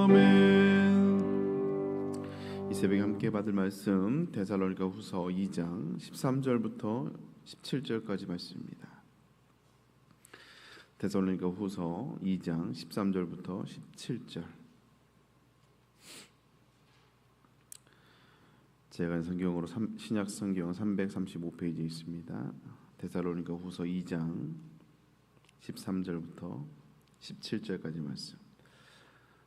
이 새벽에 함께 받을 말씀 데살로니가후서 2장 13절부터 17절까지 말씀입니다. 데살로니가후서 2장 13절부터 17절. 제가 성경으로 신약 성경 335페이지에 있습니다. 데살로니가후서 2장 13절부터 17절까지 말씀.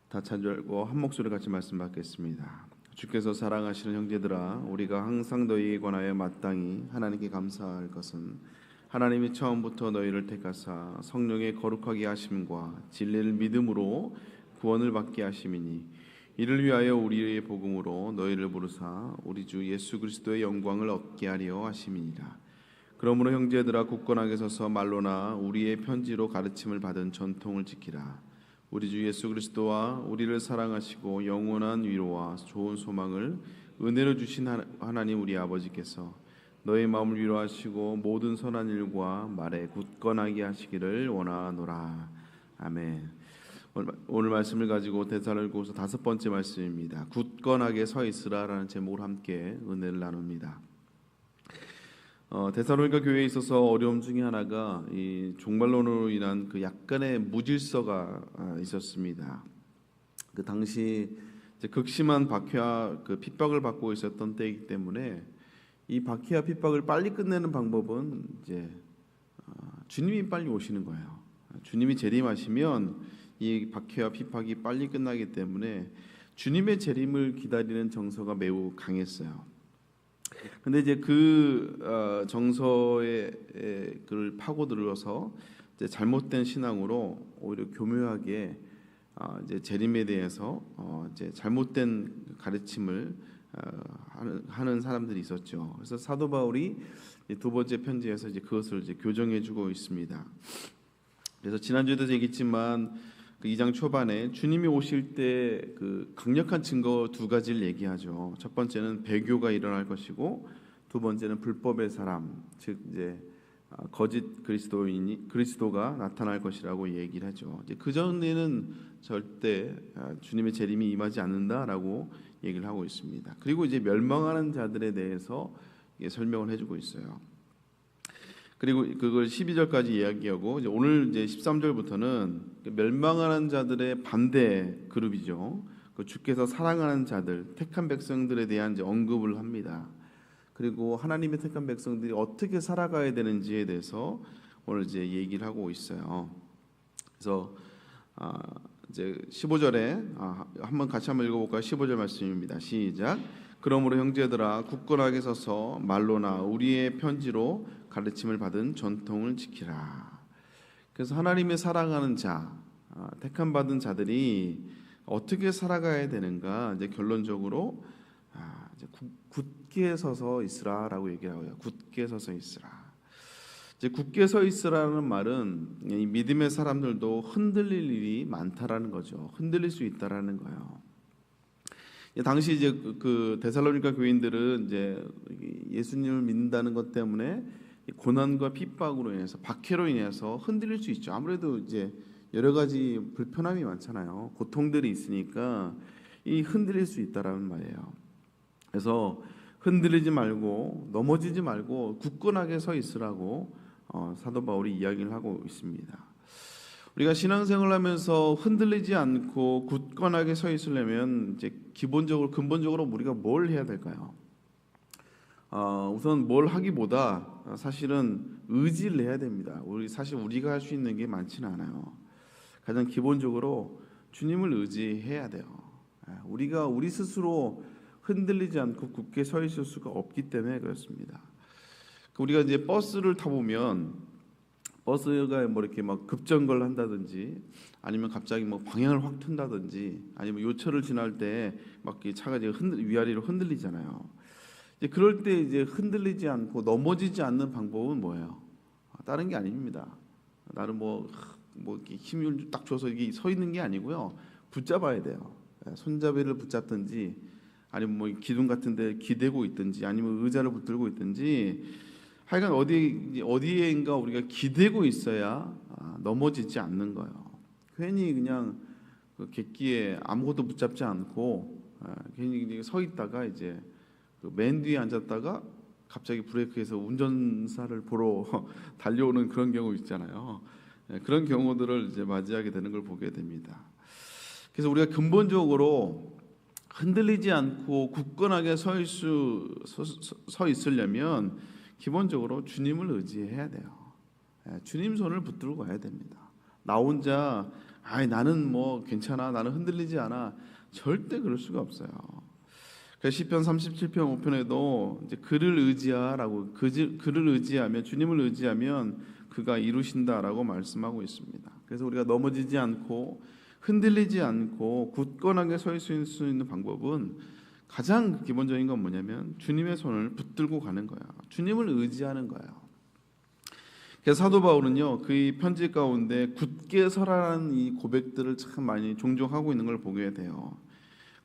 다 찬조하고 한 목소리 같이 말씀 받겠습니다. 주께서 사랑하시는 형제들아, 우리가 항상 너희에 관하여 마땅히 하나님께 감사할 것은 하나님이 처음부터 너희를 택하사 성령의 거룩하게 하심과 진리를 믿음으로 구원을 받게 하심이니, 이를 위하여 우리의 복음으로 너희를 부르사 우리 주 예수 그리스도의 영광을 얻게 하려 하심이니라. 그러므로 형제들아, 굳건하게 서서 말로나 우리의 편지로 가르침을 받은 전통을 지키라. 우리 주 예수 그리스도와 우리를 사랑하시고 영원한 위로와 좋은 소망을 은혜로 주신 하나님 우리 아버지께서 너의 마음을 위로하시고 모든 선한 일과 말에 굳건하게 하시기를 원하노라. 아멘. 오늘 말씀을 가지고 데살로니가후서 5번째 말씀입니다. 굳건하게 서 있으라라는 제목으로 함께 은혜를 나눕니다. 데살로니가 교회에 있어서 어려움 중에 하나가 이 종말론으로 인한 그 약간의 무질서가 있었습니다. 그 당시 이제 극심한 박해와 그 핍박을 받고 있었던 때이기 때문에 이 박해와 핍박을 빨리 끝내는 방법은 이제 주님이 빨리 오시는 거예요. 주님이 재림하시면 이 박해와 핍박이 빨리 끝나기 때문에 주님의 재림을 기다리는 정서가 매우 강했어요. 근데 이제 그 정서에 그를 파고들어서 이제 잘못된 신앙으로 오히려 교묘하게 이제 재림에 대해서 이제 잘못된 가르침을 하는 사람들이 있었죠. 그래서 사도 바울이 두 번째 편지에서 이제 그것을 이제 교정해주고 있습니다. 그래서 지난주에도 얘기했지만 그 2장 초반에 주님이 오실 때 그 강력한 증거 2가지를 얘기하죠. 첫 번째는 배교가 일어날 것이고, 두 번째는 불법의 사람, 즉 이제 거짓 그리스도가 나타날 것이라고 얘기를 하죠. 이제 그 전에는 절대 주님의 재림이 임하지 않는다라고 얘기를 하고 있습니다. 그리고 이제 멸망하는 자들에 대해서 설명을 해주고 있어요. 그리고 그걸 12절까지 이야기하고, 이제 오늘 이제 13절부터는 멸망하는 자들의 반대 그룹이죠. 그 주께서 사랑하는 자들, 택한 백성들에 대한 이제 언급을 합니다. 그리고 하나님의 택한 백성들이 어떻게 살아가야 되는지에 대해서 오늘 이제 얘기를 하고 있어요. 그래서 이제 15절에 한번 같이 한번 읽어볼까요? 15절 말씀입니다. 시작. 그러므로 형제들아, 굳건하게 서서 말로나 우리의 편지로 가르침을 받은 전통을 지키라. 그래서 하나님의 사랑하는 자, 택함 받은 자들이 어떻게 살아가야 되는가? 이제 결론적으로 이제 굳게 서서 있으라라고 얘기하고요. 굳게 서서 있으라. 이제 굳게 서 있으라는 말은 이 믿음의 사람들도 흔들릴 일이 많다라는 거죠. 흔들릴 수 있다라는 거예요. 당시 이제 그 데살로니가 교인들은 이제 예수님을 믿는다는 것 때문에 고난과 핍박으로 인해서, 박해로 인해서 흔들릴 수 있죠. 아무래도 이제 여러 가지 불편함이 많잖아요. 고통들이 있으니까 이 흔들릴 수 있다라는 말이에요. 그래서 흔들리지 말고 넘어지지 말고 굳건하게 서 있으라고 사도 바울이 이야기를 하고 있습니다. 우리가 신앙생활을 하면서 흔들리지 않고 굳건하게 서 있으려면 이제 근본적으로 우리가 뭘 해야 될까요? 우선 뭘 하기보다 사실은 의지를 해야 됩니다. 사실 우리가 할 수 있는 게 많지는 않아요. 가장 기본적으로 주님을 의지해야 돼요. 우리 스스로 흔들리지 않고 굳게 서 있을 수가 없기 때문에 그렇습니다. 우리가 이제 버스를 타보면 버스가 뭐 이렇게 막 급정거를 한다든지, 아니면 갑자기 뭐 방향을 확 튼다든지, 아니면 요철을 지날 때 막 차가 이제 위아래로 흔들리잖아요. 이제 그럴 때 이제 흔들리지 않고 넘어지지 않는 방법은 뭐예요? 다른 게 아닙니다. 나는 뭐 이렇게 힘을 딱 줘서 이게 서 있는 게 아니고요. 붙잡아야 돼요. 손잡이를 붙잡든지, 아니면 뭐 기둥 같은데 기대고 있든지, 아니면 의자를 붙들고 있든지, 하여간 어디에인가 우리가 기대고 있어야 넘어지지 않는 거예요. 괜히 그냥 그 객기에 아무것도 붙잡지 않고 괜히 서 있다가 이제 그 맨 뒤에 앉았다가 갑자기 브레이크에서 운전사를 보러 달려오는 그런 경우 있잖아요. 그런 경우들을 이제 맞이하게 되는 걸 보게 됩니다. 그래서 우리가 근본적으로 흔들리지 않고 굳건하게 서 있으려면 기본적으로 주님을 의지해야 돼요. 주님 손을 붙들고 가야 됩니다. 나 혼자 나는 뭐 괜찮아, 나는 흔들리지 않아, 절대 그럴 수가 없어요. 그래서 시편 37편 5편에도 이제 그를 의지하라고, 그를 의지하면, 주님을 의지하면 그가 이루신다라고 말씀하고 있습니다. 그래서 우리가 넘어지지 않고 흔들리지 않고 굳건하게 서 있을 수 있는 방법은 가장 기본적인 건 뭐냐면 주님의 손을 붙들고 가는 거야. 주님을 의지하는 거예요. 그래서 사도 바울은요, 그의 편지 가운데 굳게 서라는 이 고백들을 참 많이 종종 하고 있는 걸 보게 돼요.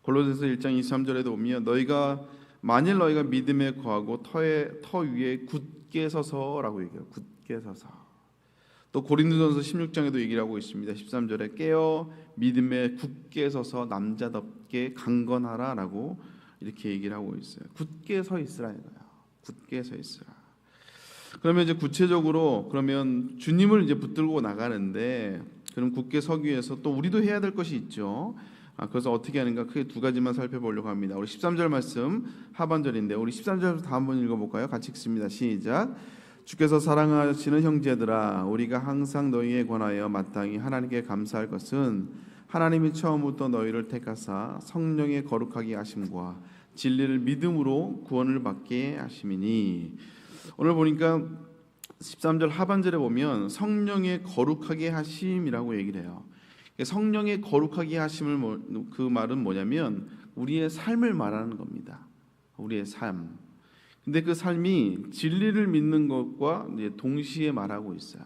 골로새서 1장 23절에도 보면 만일 너희가 믿음에 거하고 터 위에 굳게 서서라고 얘기해요. 굳게 서서. 또 고린도전서 16장에도 얘기를 하고 있습니다. 13절에 깨어 믿음에 굳게 서서 남자답게 강건하라라고 이렇게 얘기를 하고 있어요. 굳게 서 있으라 이거야. 굳게 서 있으라. 그러면 이제 구체적으로 그러면 주님을 이제 붙들고 나가는데 그럼 굳게 서기 위해서 또 우리도 해야 될 것이 있죠. 그래서 어떻게 하는가 크게 두 가지만 살펴보려고 합니다. 우리 13절 말씀 하반절인데 우리 13절부터 한번 읽어볼까요? 같이 읽습니다. 시작. 주께서 사랑하시는 형제들아, 우리가 항상 너희에 관하여 마땅히 하나님께 감사할 것은 하나님이 처음부터 너희를 택하사 성령의 거룩하게 하심과 진리를 믿음으로 구원을 받게 하심이니. 오늘 보니까 13절 하반절에 보면 성령의 거룩하게 하심이라고 얘기를 해요. 성령의 거룩하게 하심을 그 말은 뭐냐면 우리의 삶을 말하는 겁니다. 우리의 삶. 근데 그 삶이 진리를 믿는 것과 동시에 말하고 있어요.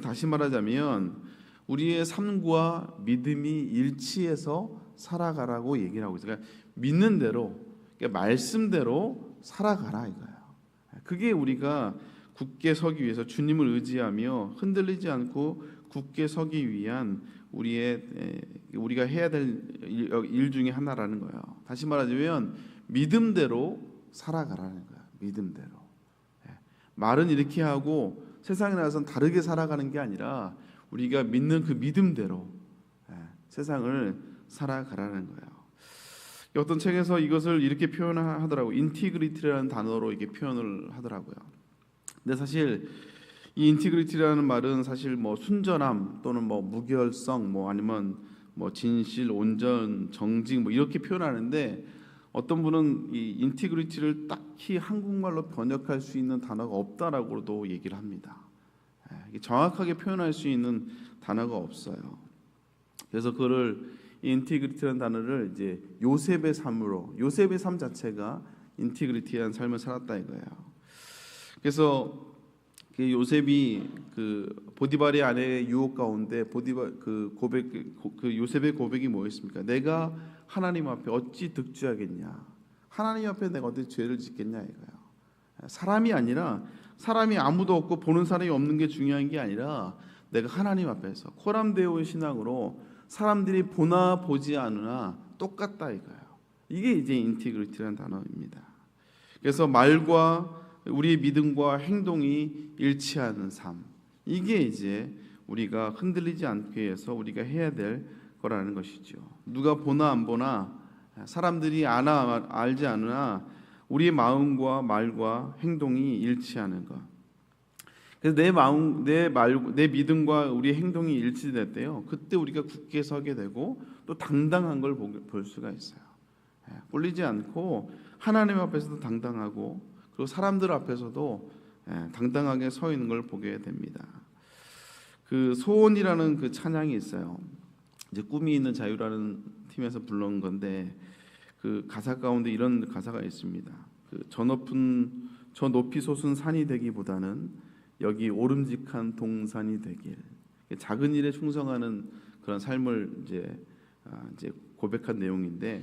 다시 말하자면 우리의 삶과 믿음이 일치해서 살아가라고 얘기를 하고 있어요. 그러니까 믿는 대로, 그러니까 말씀대로 살아가라 이거예요. 그게 우리가 굳게 서기 위해서 주님을 의지하며 흔들리지 않고 굳게 서기 위한 우리가 해야 될 일 중에 하나라는 거예요. 다시 말하자면 믿음대로 살아가라는 거예요. 믿음대로. 말은 이렇게 하고 세상에 나가서는 다르게 살아가는 게 아니라 우리가 믿는 그 믿음대로 세상을 살아가라는 거예요. 어떤 책에서 이것을 이렇게 표현하더라고요. 인티그리티라는 단어로 이렇게 표현을 하더라고요. 근데 사실 이 인티그리티라는 말은 사실 뭐 순전함 또는 뭐 무결성 뭐 아니면 뭐 진실, 온전, 정직 뭐 이렇게 표현하는데 어떤 분은 이 인티그리티를 딱히 한국말로 번역할 수 있는 단어가 없다라고도 얘기를 합니다. 정확하게 표현할 수 있는 단어가 없어요. 그래서 그를 인티그리티라는 단어를 이제 요셉의 삶으로, 요셉의 삶 자체가 인티그리티한 삶을 살았다 이거예요. 그래서 그 요셉이 그 보디발의 아내의 유혹 가운데 그 요셉의 고백이 뭐였습니까? 내가 하나님 앞에 어찌 득죄하겠냐? 하나님 앞에 내가 어디 죄를 짓겠냐 이거예요. 사람이 아니라 사람이 아무도 없고 보는 사람이 없는 게 중요한 게 아니라 내가 하나님 앞에서 코람데오의 신앙으로 사람들이 보나 보지 않으나 똑같다 이거예요. 이게 이제 인티그리티라는 단어입니다. 그래서 말과 우리의 믿음과 행동이 일치하는 삶, 이게 이제 우리가 흔들리지 않기 위해서 우리가 해야 될 거라는 것이죠. 누가 보나 안 보나 사람들이 알지 않으나 우리의 마음과 말과 행동이 일치하는 것. 그래서 내 마음, 내 믿음과 우리의 행동이 일치될 때요, 그때 우리가 굳게 서게 되고 또 당당한 걸 볼 수가 있어요. 꼴리지 않고 하나님 앞에서도 당당하고 그리고 사람들 앞에서도 당당하게 서 있는 걸 보게 됩니다. 그 소원이라는 그 찬양이 있어요. 이제 꿈이 있는 자유라는 팀에서 불러온 건데 그 가사 가운데 이런 가사가 있습니다. 저 높이 솟은 산이 되기보다는 여기 오름직한 동산이 되길. 작은 일에 충성하는 그런 삶을 이제 고백한 내용인데,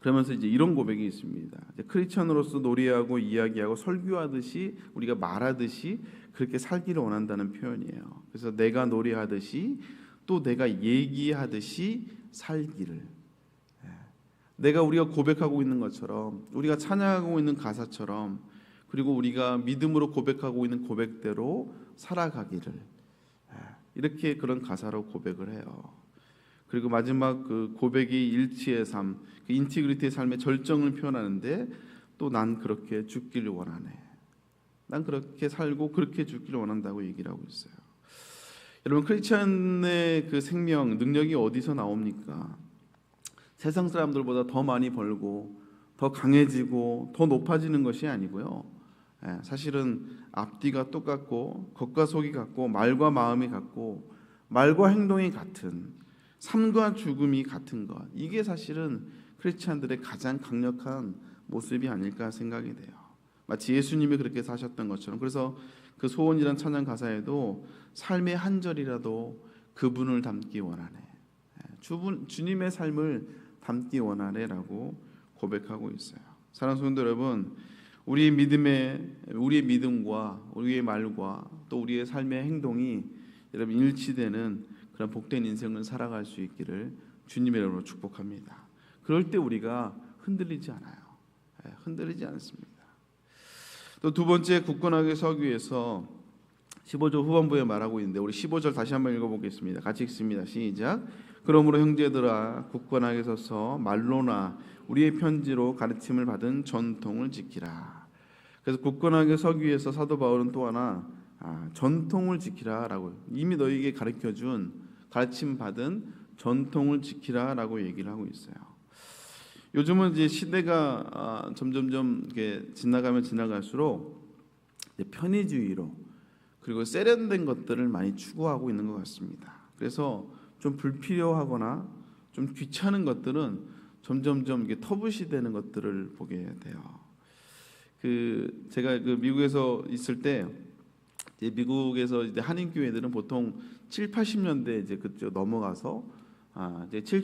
그러면서 이제 이런 고백이 있습니다. 크리스천으로서 노래하고 이야기하고 설교하듯이 우리가 말하듯이 그렇게 살기를 원한다는 표현이에요. 그래서 내가 노래하듯이 또 내가 얘기하듯이 살기를. 우리가 고백하고 있는 것처럼, 우리가 찬양하고 있는 가사처럼, 그리고 우리가 믿음으로 고백하고 있는 고백대로 살아가기를, 이렇게 그런 가사로 고백을 해요. 그리고 마지막 그 고백이 일치의 삶, 그 인티그리티의 삶의 절정을 표현하는데, 또 난 그렇게 죽기를 원하네, 난 그렇게 살고 그렇게 죽기를 원한다고 얘기를 하고 있어요. 여러분, 크리스찬의 그 생명 능력이 어디서 나옵니까? 세상 사람들보다 더 많이 벌고 더 강해지고 더 높아지는 것이 아니고요. 사실은 앞뒤가 똑같고 겉과 속이 같고 말과 마음이 같고 말과 행동이 같은, 삶과 죽음이 같은 것, 이게 사실은 크리스찬들의 가장 강력한 모습이 아닐까 생각이 돼요. 마치 예수님이 그렇게 사셨던 것처럼. 그래서 그 소원이란 찬양 가사에도 삶의 한 절이라도 그분을 닮기 원하네, 주님의 삶을 담기 원하네라고 고백하고 있어요. 사랑하는 성도 여러분, 우리의 믿음과 우리의 말과 또 우리의 삶의 행동이 여러분 일치되는 그런 복된 인생을 살아갈 수 있기를 주님의 이름으로 축복합니다. 그럴 때 우리가 흔들리지 않아요. 흔들리지 않습니다. 또 두 번째, 굳건하게 서기 위해서 15절 후반부에 말하고 있는데, 우리 15절 다시 한번 읽어보겠습니다. 같이 읽습니다. 시작. 그러므로 형제들아, 굳건하게 서서 말로나 우리의 편지로 가르침을 받은 전통을 지키라. 그래서 굳건하게 서기 위해서 사도 바울은 또 하나 전통을 지키라라고, 이미 너희에게 가르쳐준 가르침 받은 전통을 지키라라고 얘기를 하고 있어요. 요즘은 이제 시대가 점점점 이렇게 지나가면 지나갈수록 편의주의로, 그리고 세련된 것들을 많이 추구하고 있는 것 같습니다. 그래서 좀 불필요하거나 좀 귀찮은 것들은 점점점 이게 터부시 되는 것들을 보게 돼요. 제가 미국에서 있을 때, 이제 미국에서 이제 한인 교회들은 보통 7, 80년대 이제 그쪽 넘어가서 이제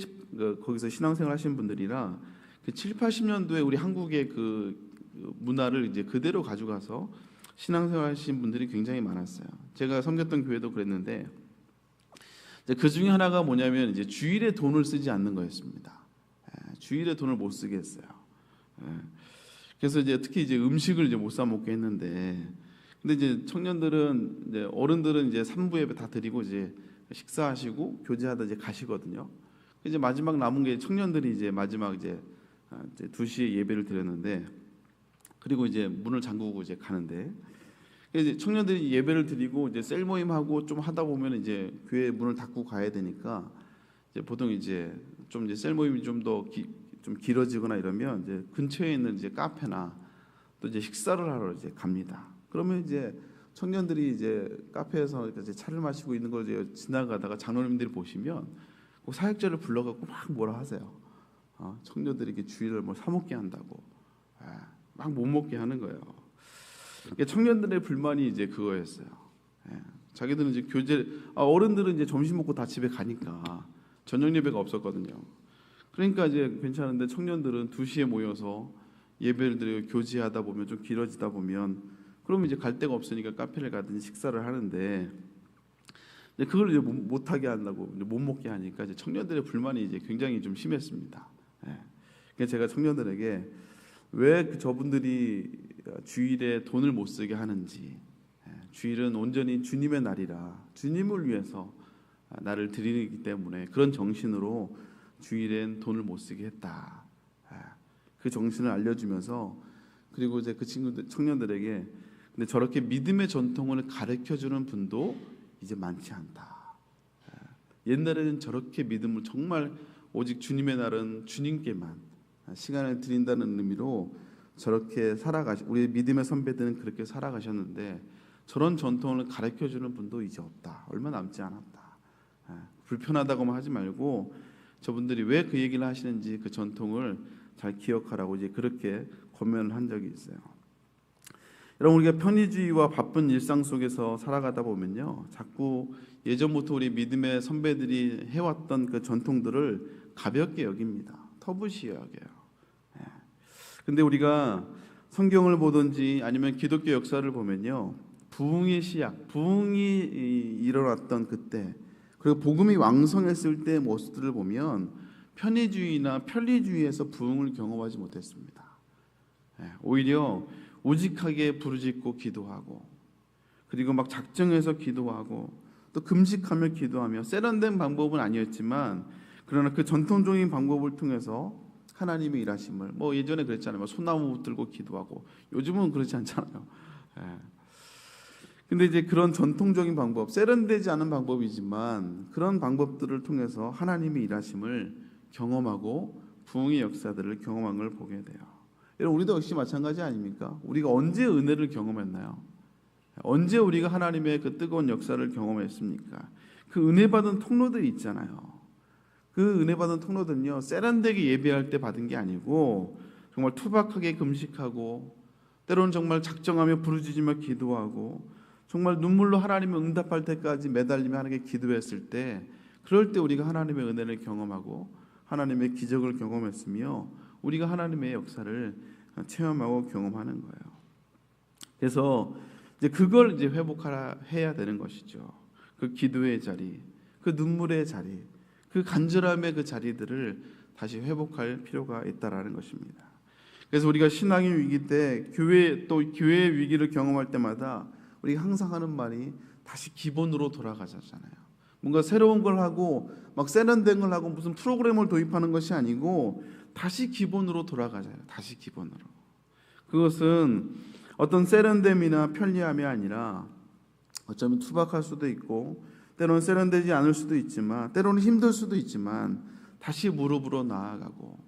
거기서 신앙생활 하신 분들이라 그 7, 80년도에 우리 한국의 그 문화를 이제 그대로 가져가서 신앙생활 하신 분들이 굉장히 많았어요. 제가 섬겼던 교회도 그랬는데, 그 중에 하나가 뭐냐면 이제 주일에 돈을 쓰지 않는 거였습니다. 주일에 돈을 못 쓰게 했어요. 그래서 이제 특히 이제 음식을 이제 못 사 먹게 했는데, 근데 이제 청년들은, 이제 어른들은 이제 3부 예배 다 드리고 이제 식사하시고 교제하다 이제 가시거든요. 이제 마지막 남은 게 청년들이 이제 마지막 이제 2시에 예배를 드렸는데, 그리고 이제 문을 잠그고 이제 가는데, 이제 청년들이 예배를 드리고 이제 셀 모임하고 좀 하다 보면 이제 교회 문을 닫고 가야 되니까, 이제 보통 이제 좀 이제 셀 모임이 좀 더 좀 길어지거나 이러면 이제 근처에 있는 이제 카페나 또 이제 식사를 하러 이제 갑니다. 그러면 이제 청년들이 이제 카페에서 이제 차를 마시고 있는 걸 이제 지나가다가 장로님들이 보시면 그 사역자를 불러갖고 막 뭐라 하세요. 청년들이 이렇게 주일을 뭐 사 먹게 한다고, 막 못 먹게 하는 거예요. 청년들의 불만이 이제 그거였어요. 자기들은 이제 어른들은 이제 점심 먹고 다 집에 가니까 저녁 예배가 없었거든요. 그러니까 이제 괜찮은데 청년들은 2시에 모여서 예배를 드리고 교제하다 보면 좀 길어지다 보면, 그러면 이제 갈 데가 없으니까 카페를 가든지 식사를 하는데, 이제 그걸 이제 못 하게 한다고, 못 먹게 하니까 이제 청년들의 불만이 이제 굉장히 좀 심했습니다. 그래서 제가 청년들에게 왜 저분들이 주일에 돈을 못 쓰게 하는지, 주일은 온전히 주님의 날이라 주님을 위해서 나를 드리기 때문에 그런 정신으로 주일엔 돈을 못 쓰게 했다, 그 정신을 알려주면서, 그리고 이제 그 청년들에게 근데 저렇게 믿음의 전통을 가르쳐주는 분도 이제 많지 않다. 옛날에는 저렇게 믿음을 정말 오직 주님의 날은 주님께만 시간을 드린다는 의미로 저렇게 우리 믿음의 선배들은 그렇게 살아가셨는데, 저런 전통을 가르쳐주는 분도 이제 없다, 얼마 남지 않았다. 불편하다고만 하지 말고 저분들이 왜 그 얘기를 하시는지 그 전통을 잘 기억하라고 이제 그렇게 권면을 한 적이 있어요. 여러분, 우리가 편의주의와 바쁜 일상 속에서 살아가다 보면요, 자꾸 예전부터 우리 믿음의 선배들이 해왔던 그 전통들을 가볍게 여깁니다. 터부시하게 여겨요. 근데 우리가 성경을 보든지 아니면 기독교 역사를 보면요, 부흥의 시작, 부흥이 일어났던 그때, 그리고 복음이 왕성했을 때의 모습들을 보면 편의주의나 편리주의에서 부흥을 경험하지 못했습니다. 오히려 우직하게 부르짖고 기도하고, 그리고 막 작정해서 기도하고, 또 금식하며 기도하며, 세련된 방법은 아니었지만 그러나 그 전통적인 방법을 통해서 하나님의 일하심을, 뭐 예전에 그랬잖아요. 소나무 붙들고 기도하고. 요즘은 그렇지 않잖아요. 근데 이제 그런 전통적인 방법, 세련되지 않은 방법이지만 그런 방법들을 통해서 하나님의 일하심을 경험하고 부흥의 역사들을 경험한 걸 보게 돼요. 여러분, 우리도 역시 마찬가지 아닙니까? 우리가 언제 은혜를 경험했나요? 언제 우리가 하나님의 그 뜨거운 역사를 경험했습니까? 그 은혜 받은 통로들이 있잖아요. 그 은혜 받은 통로들은요, 세련되게 예배할 때 받은 게 아니고 정말 투박하게 금식하고, 때로는 정말 작정하며 부르짖으며 기도하고, 정말 눈물로 하나님의 응답할 때까지 매달리며 하나님께 기도했을 때, 그럴 때 우리가 하나님의 은혜를 경험하고 하나님의 기적을 경험했으며 우리가 하나님의 역사를 체험하고 경험하는 거예요. 그래서 이제 그걸 이제 회복해야 되는 것이죠. 그 기도의 자리, 그 눈물의 자리, 그 간절함의 그 자리들을 다시 회복할 필요가 있다라는 것입니다. 그래서 우리가 신앙의 위기 때, 교회의 위기를 경험할 때마다 우리가 항상 하는 말이 다시 기본으로 돌아가자잖아요. 뭔가 새로운 걸 하고 막 세련된 걸 하고 무슨 프로그램을 도입하는 것이 아니고 다시 기본으로 돌아가자요. 다시 기본으로. 그것은 어떤 세련됨이나 편리함이 아니라 어쩌면 투박할 수도 있고, 때로는 세련되지 않을 수도 있지만, 때로는 힘들 수도 있지만 다시 무릎으로 나아가고,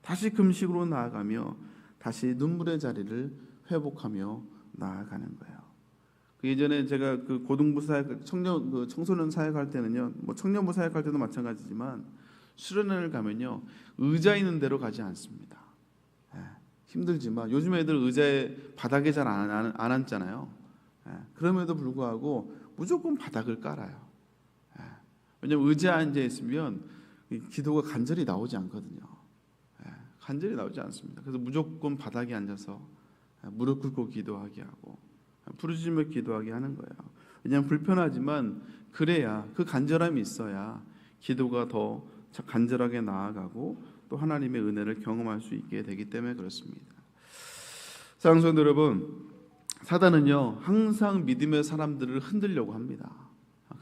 다시 금식으로 나아가며 다시 눈물의 자리를 회복하며 나아가는 거예요. 예전에 제가 그 고등부 사역, 청소년 사역할 때는요, 뭐 청년부 사역할 때도 마찬가지지만 수련회를 가면요, 의자 있는 데로 가지 않습니다. 힘들지만 요즘 애들 의자에 바닥에 잘 안 앉잖아요. 그럼에도 불구하고 무조건 바닥을 깔아요. 왜냐하면 의자에 앉아 있으면 기도가 간절히 나오지 않거든요. 간절히 나오지 않습니다. 그래서 무조건 바닥에 앉아서 무릎 꿇고 기도하게 하고 부르짖으며 기도하게 하는 거예요. 왜냐하면 불편하지만 그래야, 그 간절함이 있어야 기도가 더 간절하게 나아가고 또 하나님의 은혜를 경험할 수 있게 되기 때문에 그렇습니다. 사랑하는 성도 여러분, 사단은요 항상 믿음의 사람들을 흔들려고 합니다.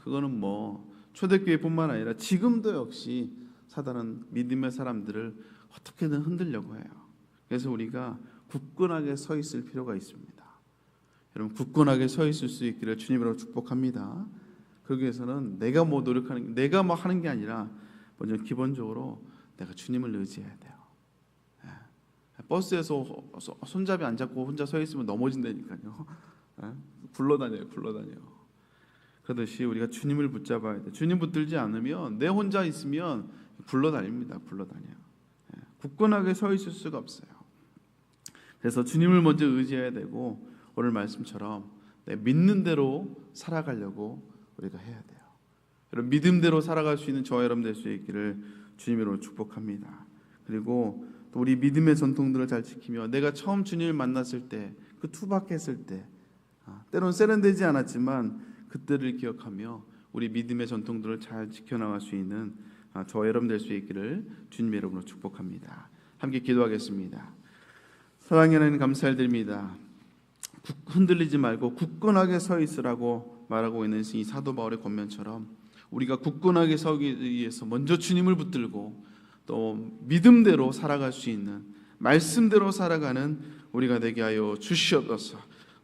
그거는 뭐 초대교회뿐만 아니라 지금도 역시 사단은 믿음의 사람들을 어떻게든 흔들려고 해요. 그래서 우리가 굳건하게 서 있을 필요가 있습니다. 여러분, 굳건하게 서 있을 수 있기를 주님으로 축복합니다. 그러기 위해서는 내가 뭐 노력하는, 내가 뭐 하는 게 아니라 먼저 기본적으로 내가 주님을 의지해야 돼요. 버스에서 손잡이 안 잡고 혼자 서 있으면 넘어진다니까요. 굴러다녀요. 그러듯이 우리가 주님을 붙잡아야 돼요. 주님 붙들지 않으면, 내 혼자 있으면 굴러다닙니다. 굳건하게 서 있을 수가 없어요. 그래서 주님을 먼저 의지해야 되고, 오늘 말씀처럼 내 믿는 대로 살아가려고 우리가 해야 돼요. 여러분, 믿음대로 살아갈 수 있는 저와 여러분 될 수 있기를 주님으로 축복합니다. 그리고 또 우리 믿음의 전통들을 잘 지키며, 내가 처음 주님을 만났을 때, 그 투박했을 때, 때로는 세련되지 않았지만 그때를 기억하며 우리 믿음의 전통들을 잘 지켜나갈 수 있는 저와 여러분 될 수 있기를 주님 이름으로 축복합니다. 함께 기도하겠습니다. 사랑의 하나님, 감사드립니다. 흔들리지 말고 굳건하게 서 있으라고 말하고 있는 이 사도 바울의 권면처럼 우리가 굳건하게 서기 위해서 먼저 주님을 붙들고 또 믿음대로 살아갈 수 있는, 말씀대로 살아가는 우리가 되게 하여 주시옵소서.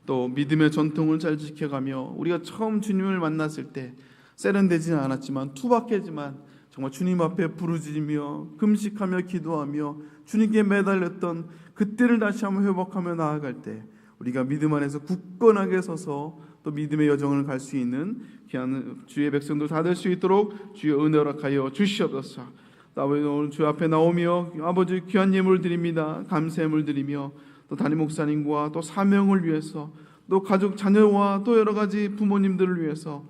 또 믿음의 전통을 잘 지켜가며 우리가 처음 주님을 만났을 때 세련되지는 않았지만 투박하지만 정말 주님 앞에 부르짖으며 금식하며 기도하며 주님께 매달렸던 그때를 다시 한번 회복하며 나아갈 때 우리가 믿음 안에서 굳건하게 서서 또 믿음의 여정을 갈 수 있는 귀한 주의 백성들 다 될 수 있도록 주의 은혜 허락하여 주시옵소서. 아버지, 오늘 주 앞에 나오며 아버지 귀한 예물을 드립니다. 감사의 예물을 드리며 또 담임 목사님과 또 사명을 위해서, 또 가족 자녀와 또 여러 가지 부모님들을 위해서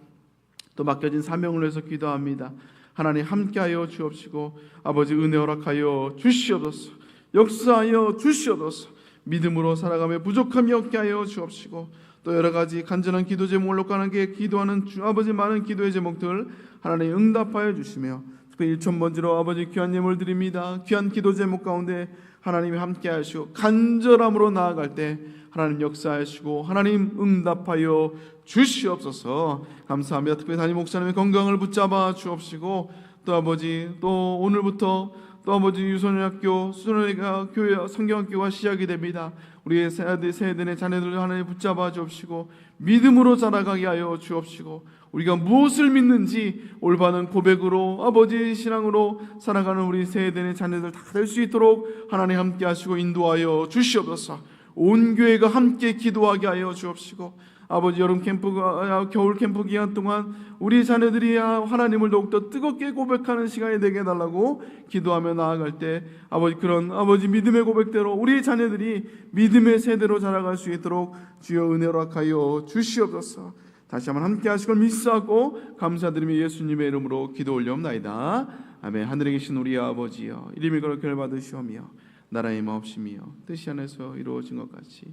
또 맡겨진 사명을 위해서 기도합니다. 하나님 함께하여 주옵시고 아버지 은혜 허락하여 주시옵소서. 역사하여 주시옵소서. 믿음으로 살아가며 부족함이 없게 하여 주옵시고 또 여러 가지 간절한 기도 제목을 놓고 함께 기도하는 주 아버지 많은 기도의 제목들 하나님 응답하여 주시며 특별히 1,000번지로 아버지 귀한 예물 드립니다. 귀한 기도 제목 가운데 하나님이 함께 하시고 간절함으로 나아갈 때 하나님 역사하시고 하나님 응답하여 주시옵소서. 감사합니다. 특별히 담임 목사님의 건강을 붙잡아 주옵시고 또 아버지 또 오늘부터 또 아버지 유소년학교 수소년가 교회 성경학교가 시작이 됩니다. 우리의 세대의 자녀들을 하나님 붙잡아 주옵시고 믿음으로 자라가게 하여 주옵시고 우리가 무엇을 믿는지 올바른 고백으로 아버지 신앙으로 살아가는 우리 세대의 자녀들 다 될 수 있도록 하나님 함께 하시고 인도하여 주시옵소서. 온 교회가 함께 기도하게 하여 주옵시고 아버지 여름 캠프가 겨울 캠프 기간 동안 우리 자녀들이 하나님을 더욱더 뜨겁게 고백하는 시간이 되게 해달라고 기도하며 나아갈 때 아버지 그런 아버지 믿음의 고백대로 우리 자녀들이 믿음의 세대로 자라갈 수 있도록 주여 은혜로 허락하여 주시옵소서. 다시 한번 함께 하실 걸 믿사하고 감사드리며 예수님의 이름으로 기도 올려옵나이다. 아멘. 하늘에 계신 우리 아버지여 이름이 거룩히 받으시오며 나라의 마옵시며 뜻이 안에서 이루어진 것 같이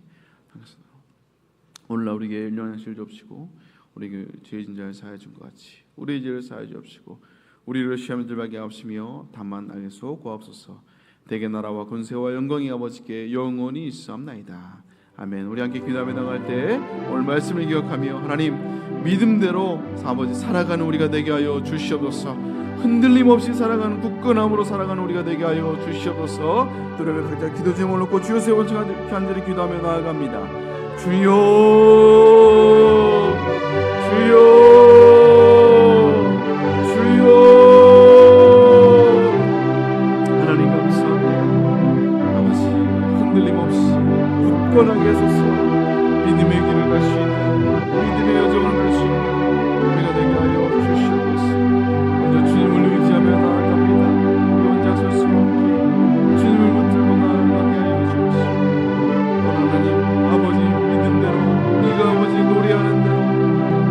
오늘날 우리에게 일용할 실 주옵시고 우리에게 죄 진자를 사하여 준 것 같이 우리의 죄를 사하여 주옵시고 우리를 시험에 들게 하옵시며 다만 알겠소 구하옵소서. 대개 나라와 권세와 영광이 아버지께 영원히 있사옵나이다. 아멘. 우리 함께 기도하며 나갈 때 오늘 말씀을 기억하며 하나님 믿음대로 아버지 살아가는 우리가 되게 하여 주시옵소서. 흔들림 없이 살아가는 굳건함으로 살아가는 우리가 되게 하여 주시옵소서. 또래를 각자 기도 제목을 놓고 주여 세 번째 간절히 기도하며 나아갑니다. 주여 주여 주여 하나님 감사합니다. 아버지 흔들림 없이 굳건하게 해소서 믿음의 길을 갈 수 있는 믿음의 여정을 갈 수 있는 우리가 되게 하여 주시옵소서. 먼저 주님을 의지하며 나아갑니다. 혼자 설 수 없게 주님을 붙들고 나아가게 하여 주옵시고 하나님 아버지 우리가 아버지 노래하는 대로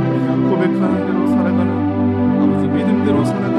우리가 고백하는 대로 살아가는 아버지 믿음대로 살아가는